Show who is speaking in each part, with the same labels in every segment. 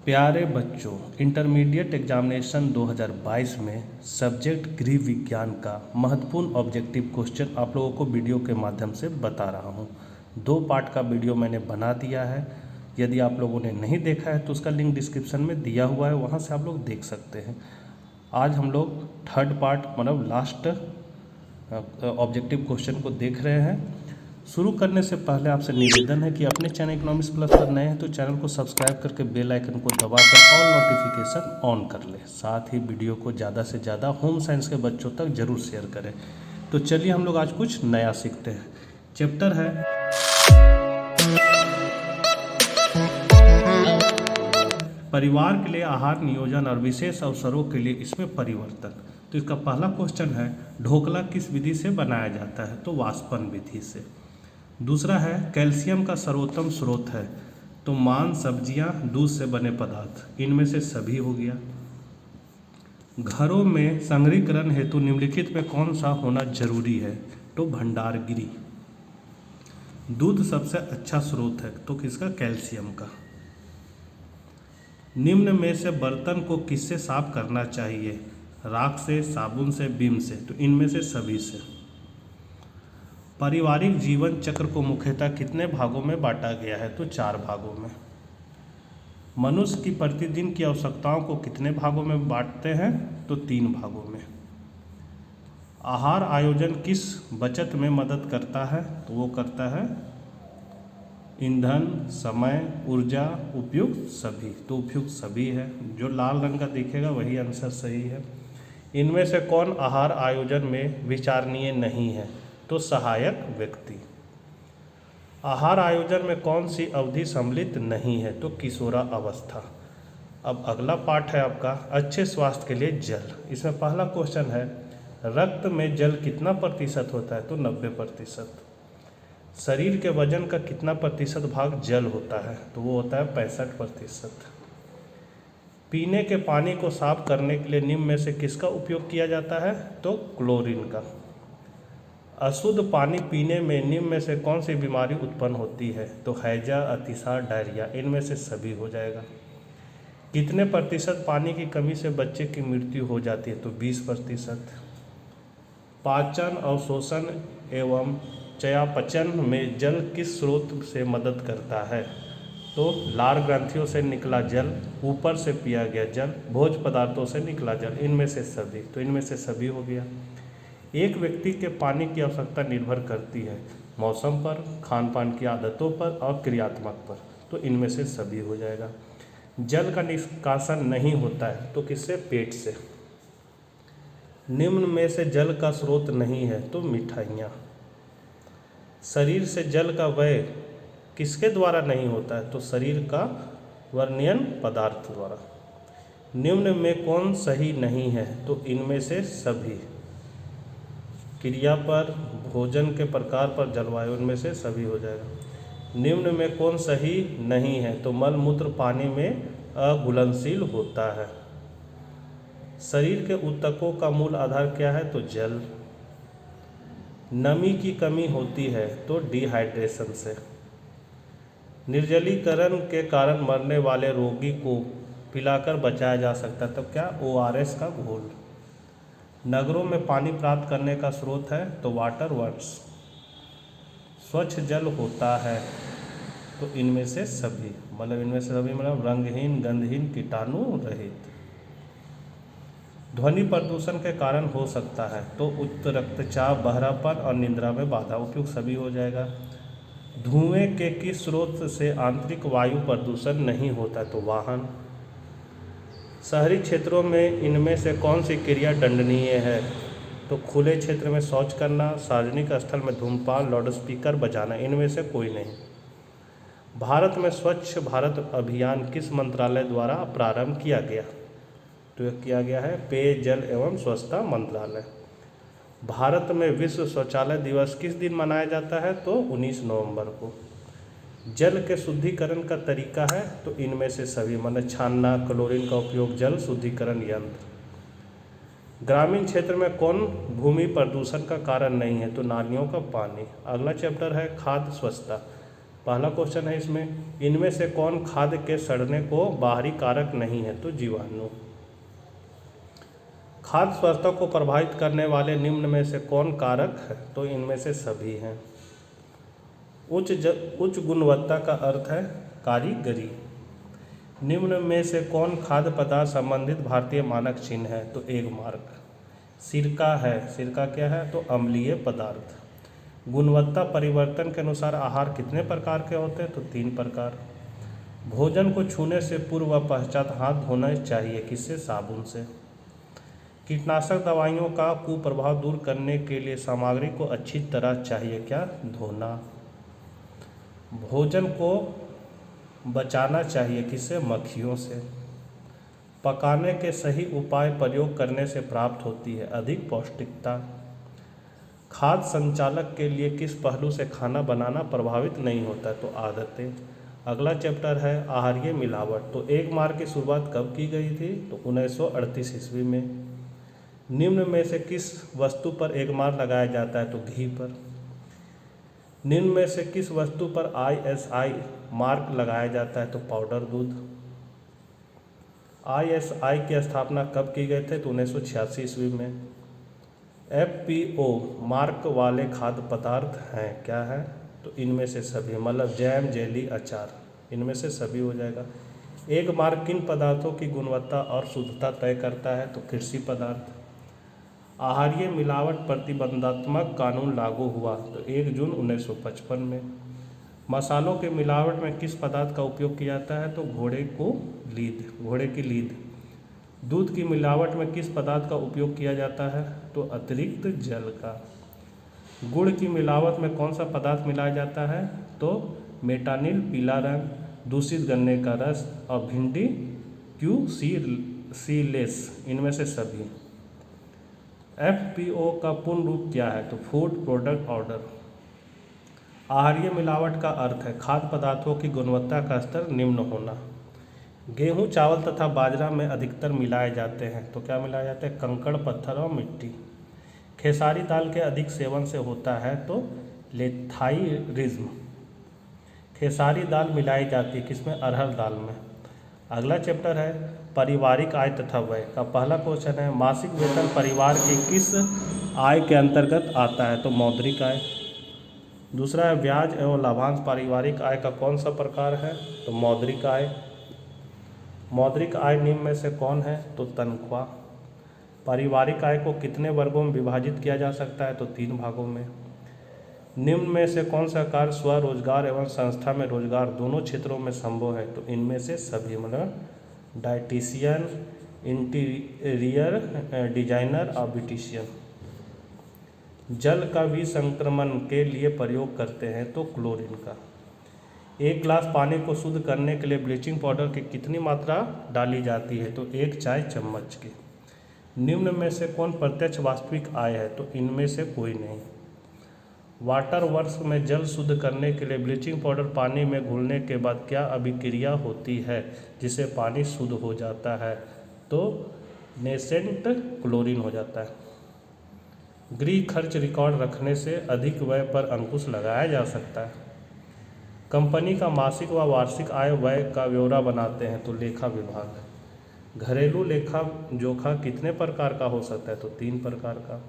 Speaker 1: प्यारे बच्चों, intermediate examination 2022 में सब्जेक्ट गृह विज्ञान का महत्वपूर्ण ऑब्जेक्टिव क्वेश्चन आप लोगों को वीडियो के माध्यम से बता रहा हूं। 2 पार्ट का वीडियो मैंने बना दिया है। यदि आप लोगों ने नहीं देखा है तो उसका लिंक डिस्क्रिप्शन में दिया हुआ है, वहां से आप लोग देख सकते हैं। आज हम लोग थर्ड पार्ट मतलब लास्ट ऑब्जेक्टिव क्वेश्चन को देख रहे हैं। शुरू करने से पहले आपसे निवेदन है कि अपने चैनल इकोनॉमिक्स प्लस पर नए हैं तो चैनल को सब्सक्राइब करके बेल आइकन को दबाकर ऑल नोटिफिकेशन ऑन कर ले। साथ ही वीडियो को ज़्यादा से ज़्यादा होम साइंस के बच्चों तक जरूर शेयर करें। तो चलिए हम लोग आज कुछ नया सीखते हैं। चैप्टर है परिवार के लिए आहार नियोजन और विशेष अवसरों के लिए इसमें परिवर्तन। तो इसका पहला क्वेश्चन है, ढोकला किस विधि से बनाया जाता है? तो वाष्पन विधि से। दूसरा है, कैल्शियम का सर्वोत्तम स्रोत है? तो मांस, सब्जियां, दूध से बने पदार्थ। इनमें से सभी हो गया। घरों में संग्रहीकरण हेतु निम्नलिखित में कौन सा होना जरूरी है? तो भंडार गृह। दूध सबसे अच्छा स्रोत है, तो किसका? कैल्शियम का। निम्न में से बर्तन को किससे साफ करना चाहिए? राख से, साबुन से, विम से। तो इनमें से सभी से। पारिवारिक जीवन चक्र को मुख्यतः कितने भागों में बांटा गया है? तो 4 भागों में। मनुष्य की प्रतिदिन की आवश्यकताओं को कितने भागों में बांटते हैं? तो 3 भागों में। आहार आयोजन किस बचत में मदद करता है? तो वो करता है ईंधन, समय, ऊर्जा, उपयुक्त सभी। तो उपयुक्त सभी है। जो लाल रंग का दिखेगा वही आंसर सही है। इनमें से कौन आहार आयोजन में विचारणीय नहीं है? तो सहायक व्यक्ति। आहार आयोजन में कौन सी अवधि सम्मिलित नहीं है? तो किशोरा अवस्था। अब अगला पार्ट है आपका अच्छे स्वास्थ्य के लिए जल। इसमें पहला क्वेश्चन है, रक्त में जल कितना प्रतिशत होता है? तो 90%। शरीर के वजन का कितना प्रतिशत भाग जल होता है? तो वो होता है 65%। पीने के पानी को साफ करने के लिए निम्न में से किसका उपयोग किया जाता है? तो क्लोरीन का। अशुद्ध पानी पीने में निम्न में से कौन सी बीमारी उत्पन्न होती है? तो हैजा, अतिसार, डायरिया। इनमें से सभी हो जाएगा। कितने प्रतिशत पानी की कमी से बच्चे की मृत्यु हो जाती है? तो 20%। पाचन, अवशोषण एवं चयापचय में जल किस स्रोत से मदद करता है? तो लार ग्रंथियों से निकला जल, ऊपर से पिया गया जल, भोज्य पदार्थों से निकला जल। इनमें से सभी। तो इनमें से सभी हो गया। एक व्यक्ति के पानी की आवश्यकता निर्भर करती है मौसम पर, खान पान की आदतों पर और क्रियात्मक पर। तो इनमें से सभी हो जाएगा। जल का निष्कासन नहीं होता है, तो किससे? पेट से। निम्न में से जल का स्रोत नहीं है? तो मिठाइयाँ। शरीर से जल का व्यय किसके द्वारा नहीं होता है? तो शरीर का वर्णीयन पदार्थ द्वारा। निम्न में कौन सही नहीं है? तो इनमें से सभी। क्रिया पर, भोजन के प्रकार पर, जलवायु। इनमें से सभी हो जाएगा। निम्न में कौन सही नहीं है? तो मल मूत्र पानी में अघुलनशील होता है। शरीर के ऊतकों का मूल आधार क्या है? तो जल। नमी की कमी होती है तो डिहाइड्रेशन से। निर्जलीकरण के कारण मरने वाले रोगी को पिलाकर बचाया जा सकता है, तब क्या? ORS का घोल। नगरों में पानी प्राप्त करने का स्रोत है? तो वाटर वर्क्स। स्वच्छ जल होता है? तो इनमें से सभी। मतलब इनमें से सभी मतलब रंगहीन, गंधहीन, कीटाणु रहित। ध्वनि प्रदूषण के कारण हो सकता है? तो उच्च रक्तचाप, बहरापन और निद्रा में बाधा। उपयुक्त सभी हो जाएगा। धुएं के किस स्रोत से आंतरिक वायु प्रदूषण नहीं होता? तो वाहन। शहरी क्षेत्रों में इनमें से कौन सी क्रिया दंडनीय है? तो खुले क्षेत्र में शौच करना, सार्वजनिक स्थल में धूम्रपान, लाउडस्पीकर बजाना। इनमें से कोई नहीं। भारत में स्वच्छ भारत अभियान किस मंत्रालय द्वारा प्रारंभ किया गया? तो यह किया गया है पेयजल एवं स्वच्छता मंत्रालय। भारत में विश्व शौचालय दिवस किस दिन मनाया जाता है? तो 19 नवंबर को। जल के शुद्धिकरण का तरीका है? तो इनमें से सभी। मतलब छानना, क्लोरीन का उपयोग, जल शुद्धिकरण यंत्र। ग्रामीण क्षेत्र में कौन भूमि प्रदूषण का कारण नहीं है? तो नालियों का पानी। अगला चैप्टर है खाद्य स्वच्छता। पहला क्वेश्चन है इसमें, इनमें से कौन खाद्य के सड़ने को बाहरी कारक नहीं है? तो जीवाणु। खाद्य स्वास्थ्य को प्रभावित करने वाले निम्न में से कौन कारक है? तो इनमें से सभी हैं। उच्च गुणवत्ता का अर्थ है कारीगरी। निम्न में से कौन खाद्य पदार्थ संबंधित भारतीय मानक चिन्ह है? तो एक मार्क। सिरका है। सिरका क्या है? तो अम्लीय पदार्थ। गुणवत्ता परिवर्तन के अनुसार आहार कितने प्रकार के होते हैं? तो 3 प्रकार। भोजन को छूने से पूर्व व पश्चात हाथ धोना चाहिए, किससे? साबुन से। कीटनाशक दवाइयों का कुप्रभाव दूर करने के लिए सामग्री को अच्छी तरह चाहिए क्या? धोना। भोजन को बचाना चाहिए, किससे? मक्खियों से। पकाने के सही उपाय प्रयोग करने से प्राप्त होती है अधिक पौष्टिकता। खाद्य संचालक के लिए किस पहलू से खाना बनाना प्रभावित नहीं होता? तो आदतें। अगला चैप्टर है आहारीय मिलावट। तो 1 मार्क की शुरुआत कब की गई थी? तो 1938 ईस्वी में। निम्न में से किस वस्तु पर 1 मार्क लगाया जाता है? तो घी पर। निम्न में से किस वस्तु पर ISI मार्क लगाया जाता है? तो पाउडर दूध। ISI की स्थापना कब की गई थे? तो 1986 ईस्वी में। FPO मार्क वाले खाद्य पदार्थ हैं क्या है? तो इनमें से सभी, मतलब जैम, जेली, अचार, इनमें से सभी हो जाएगा। 1 मार्क किन पदार्थों की गुणवत्ता और शुद्धता तय करता है? तो कृषि पदार्थ। आहारीय मिलावट प्रतिबंधात्मक कानून लागू हुआ तो 1 जून 1955 में। मसालों के मिलावट में किस पदार्थ का उपयोग किया जाता है? तो घोड़े की लीद। दूध की मिलावट में किस पदार्थ का उपयोग किया जाता है? तो अतिरिक्त जल का। गुड़ की मिलावट में कौन सा पदार्थ मिलाया जाता है? तो मेटानिल, पीला रंग, दूषित गन्ने का रस और भिंडी क्यूसीलेस, इनमें से सभी। FPO का पूर्ण रूप क्या है? तो फूड प्रोडक्ट ऑर्डर। आहारीय मिलावट का अर्थ है खाद्य पदार्थों की गुणवत्ता का स्तर निम्न होना। गेहूं, चावल तथा बाजरा में अधिकतर मिलाए जाते हैं, तो क्या मिलाए जाते हैं? कंकड़, पत्थर और मिट्टी। खेसारी दाल के अधिक सेवन से होता है तो लेथाइरिज्म। खेसारी दाल मिलाई जाती है किसमें? अरहर दाल में। अगला चैप्टर है पारिवारिक आय तथा व्यय का। पहला क्वेश्चन है मासिक वेतन परिवार के किस आय के अंतर्गत आता है? तो मौद्रिक आय। दूसरा है ब्याज एवं लाभांश पारिवारिक आय का कौन सा प्रकार है? तो मौद्रिक आय। मौद्रिक आय निम्न में से कौन है? तो तनख्वाह। पारिवारिक आय को कितने वर्गों में विभाजित किया जा सकता है? तो 3 भागों में। निम्न में से कौन सा कार्य स्वरोजगार एवं संस्था में रोजगार दोनों क्षेत्रों में संभव है? तो इनमें से सभी, मतलब डाइटिशियन, इंटीरियर डिजाइनर और ब्यूटिशियन। जल का विसंक्रमण के लिए प्रयोग करते हैं तो क्लोरीन का। 1 गिलास पानी को शुद्ध करने के लिए ब्लीचिंग पाउडर की कितनी मात्रा डाली जाती है? तो 1 चाय चम्मच की। निम्न में से कौन प्रत्यक्ष वास्तविक आय है? तो इनमें से कोई नहीं। वाटर वर्क्स में जल शुद्ध करने के लिए ब्लीचिंग पाउडर पानी में घुलने के बाद क्या अभिक्रिया होती है जिससे पानी शुद्ध हो जाता है? तो नेसेंट क्लोरीन हो जाता है। गृह खर्च रिकॉर्ड रखने से अधिक व्यय पर अंकुश लगाया जा सकता है। कंपनी का मासिक व वार्षिक आय व्यय का ब्यौरा बनाते हैं तो लेखा विभाग। घरेलू लेखा जोखा कितने प्रकार का हो सकता है? तो 3 प्रकार का।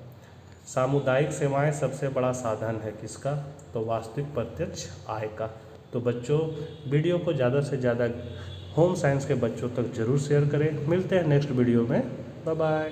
Speaker 1: सामुदायिक सेवाएं सबसे बड़ा साधन है किसका? तो वास्तविक प्रत्यक्ष आय का। तो बच्चों, वीडियो को ज़्यादा से ज़्यादा होम साइंस के बच्चों तक जरूर शेयर करें। मिलते हैं नेक्स्ट वीडियो में। Bye bye.